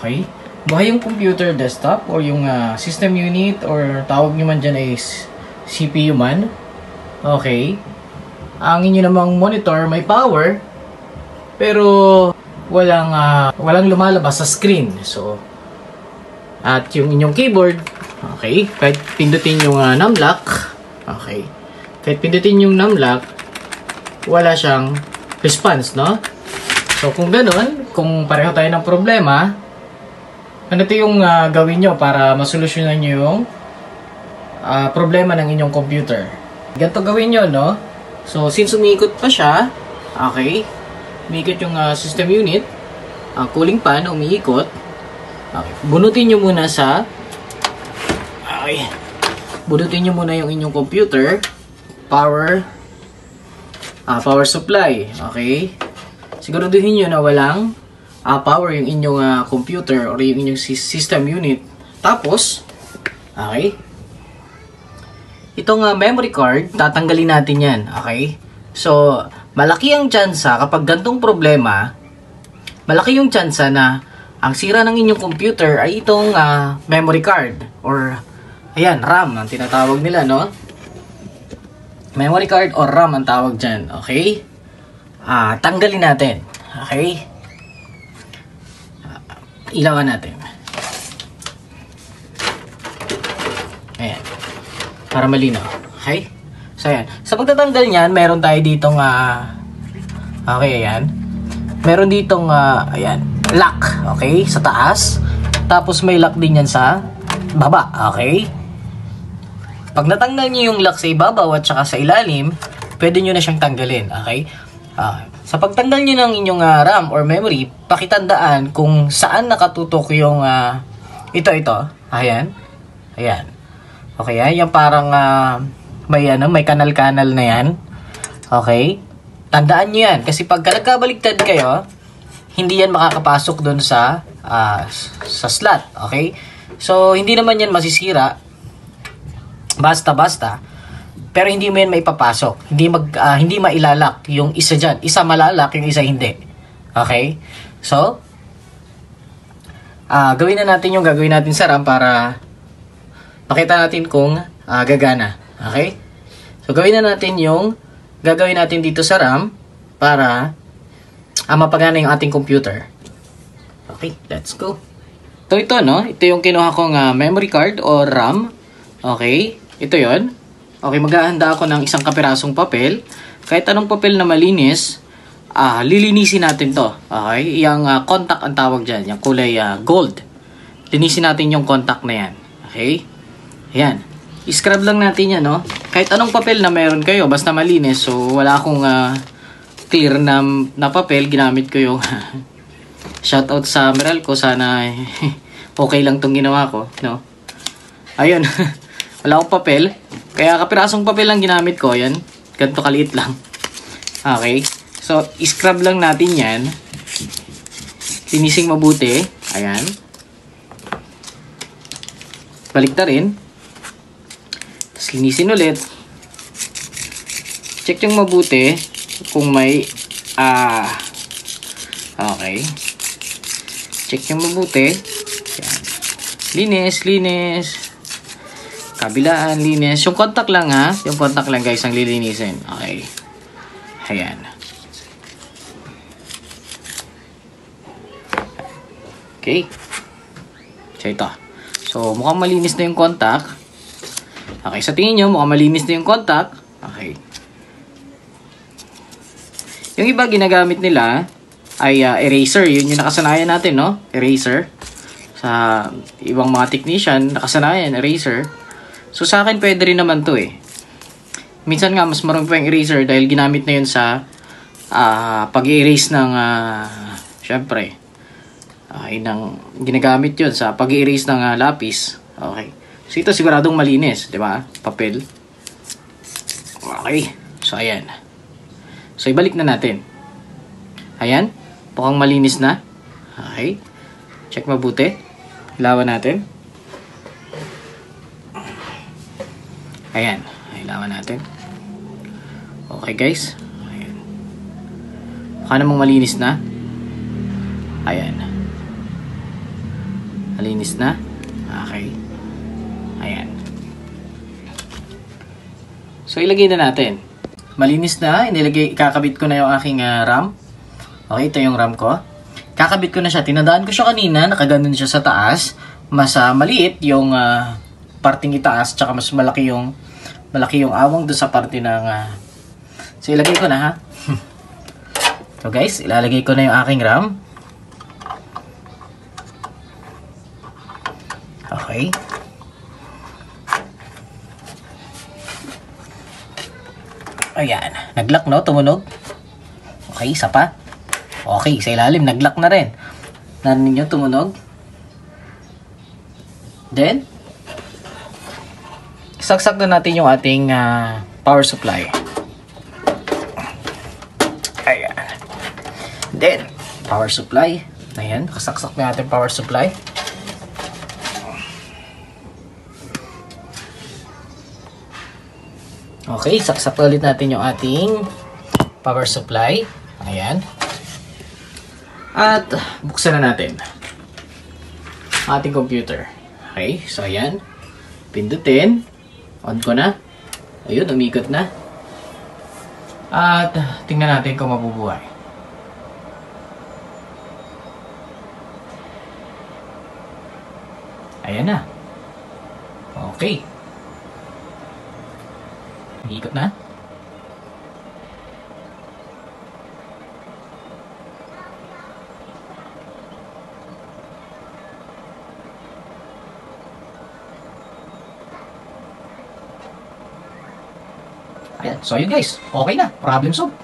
Okay? Buhay yung computer desktop or yung system unit or tawag nyo man dyan ay CPU man. Okay? Ang inyo namang monitor may power pero walang lumalabas sa screen. So, at yung inyong keyboard, okay, kahit pindutin yung numlock, okay, kahit pindutin yung numlock, wala siyang response, no? So, kung ganun, kung pareho tayo ng problema, ano ito yung gawin nyo para masolusyonan nyo yung problema ng inyong computer? Ganito gawin nyo, no? So, since umiikot pa siya, okay, umiikot yung system unit, cooling fan, umiikot, okay, bunutin nyo muna sa, okay, bunutin nyo muna yung inyong computer, power supply, okay? Siguraduhin nyo na walang power yung inyong computer or yung inyong system unit. Tapos, okay, itong memory card, tatanggalin natin yan, okay? So, malaki ang tsansa kapag gantong problema, malaki yung tsansa na ang sira ng inyong computer ay itong memory card or, ayan, RAM ang tinatawag nila, no? Memory card or RAM ang tawag dyan, okay? Tanggalin natin, okay? Ilawan natin. Ayan. Para malinaw, okay? So, ayan. Sa pagtatanggal niyan, meron tayo ditong, okay, ayan. Meron ditong, ayan, lock, okay? Sa taas. Tapos may lock din yan sa baba, okay? Pag natanggal niyo yung lock sa ibabaw at saka sa ilalim, pwede nyo na siyang tanggalin, okay? Sa pagtanggal nyo ng inyong RAM or memory, pakitandaan kung saan nakatutok yung ito. Ayan. Ayan. Okay, yan parang may kanal-kanal na yan. Okay? Tandaan nyo yan. Kasi pagka nagkabaliktad kayo, hindi yan makakapasok doon sa slot. Okay? So, hindi naman yan masisira. Basta-basta. Pero hindi mo yan maipapasok. Hindi mailalak yung isa dyan. Isa malalak, yung isa hindi. Okay? So, gawin na natin yung gagawin natin sa RAM para makita natin kung gagana. Okay? So, gawin na natin yung gagawin natin dito sa RAM para mapagana yung ating computer. Okay, let's go. Ito, no? Ito yung kinuha kong memory card or RAM. Okay? Ito yon. Okay, maghahanda ako ng isang kapirasong papel. Kahit anong papel na malinis, lilinisin natin to. Okay? Yung contact ang tawag dyan. Yung kulay gold. Linisin natin yung contact na yan. Okay? Ayan. I-scrub lang natin yan, no? Kahit anong papel na meron kayo, basta malinis. So, wala akong clear na papel. Ginamit ko yung shoutout sa Meralco. Sana okay lang tong ginawa ko, no? Ayun. Wala akong papel. Kaya kapirasong papel lang ginamit ko. Yan. Ganito kaliit lang. Okay. So, i-scrub lang natin yan. Linising mabuti. Ayan. Balik na rin. Tapos linisin ulit. Check yung mabuti. Kung may okay. Check yung mabuti. Ayan. Linis. Kabilaan, linis. Yung contact lang, ha? Yung contact lang, guys, ang lilinisin. Okay. Ayan. Okay. So, ito. So, mukhang malinis na yung contact. Okay. Sa tingin nyo, mukhang malinis na yung contact. Okay. Yung iba, ginagamit nila ay eraser. Yun yung nakasanayan natin, no? Eraser. Sa ibang mga technician, nakasanayan, eraser. So, sa akin, pwede rin naman to eh. Minsan nga, mas marami pa yung eraser dahil ginamit na yun sa pag-erase ng, syempre, ginagamit yun sa pag-erase ng lapis. Okay. So, ito siguradong malinis, di ba? Papel. Okay. So, ayan. So, ibalik na natin. Ayan. Mukhang malinis na. Okay. Check mabuti. Ilawan natin. Ayan. Ilawan natin. Okay, guys. Ayan. Mukha namang malinis na. Ayan. Malinis na. Okay. Ayan. So, ilagay na natin. Malinis na. Kakabit ko na yung aking RAM. Okay, ito yung RAM ko. Kakabit ko na siya. Tinandaan ko siya kanina. Nakaganon siya sa taas. Mas maliit yung parting itaas. Tsaka mas malaki yung awang doon sa parte ng... So, ilagay ko na ha. So, guys, ilalagay ko na yung aking RAM. Okay. Ayan. Nag-lock, no? Tumunog. Okay, isa pa. Okay, sa ilalim. Nag-lock na rin. Narinig nyo, tumunog. Then, saksak na natin yung ating power supply. Ayan. Then, power supply. Ayan, nakasaksak na natin power supply. Okay, saksak ulit natin yung ating power supply. Ayan. At buksan na natin ating computer. Okay, so ayan. Pindutin. On ko na. Ayun, umikot na. At tingnan natin kung mabubuhay. Ayan na. Okay. Ikot na. Ayan. So, yun guys. Okay na. Problem solved.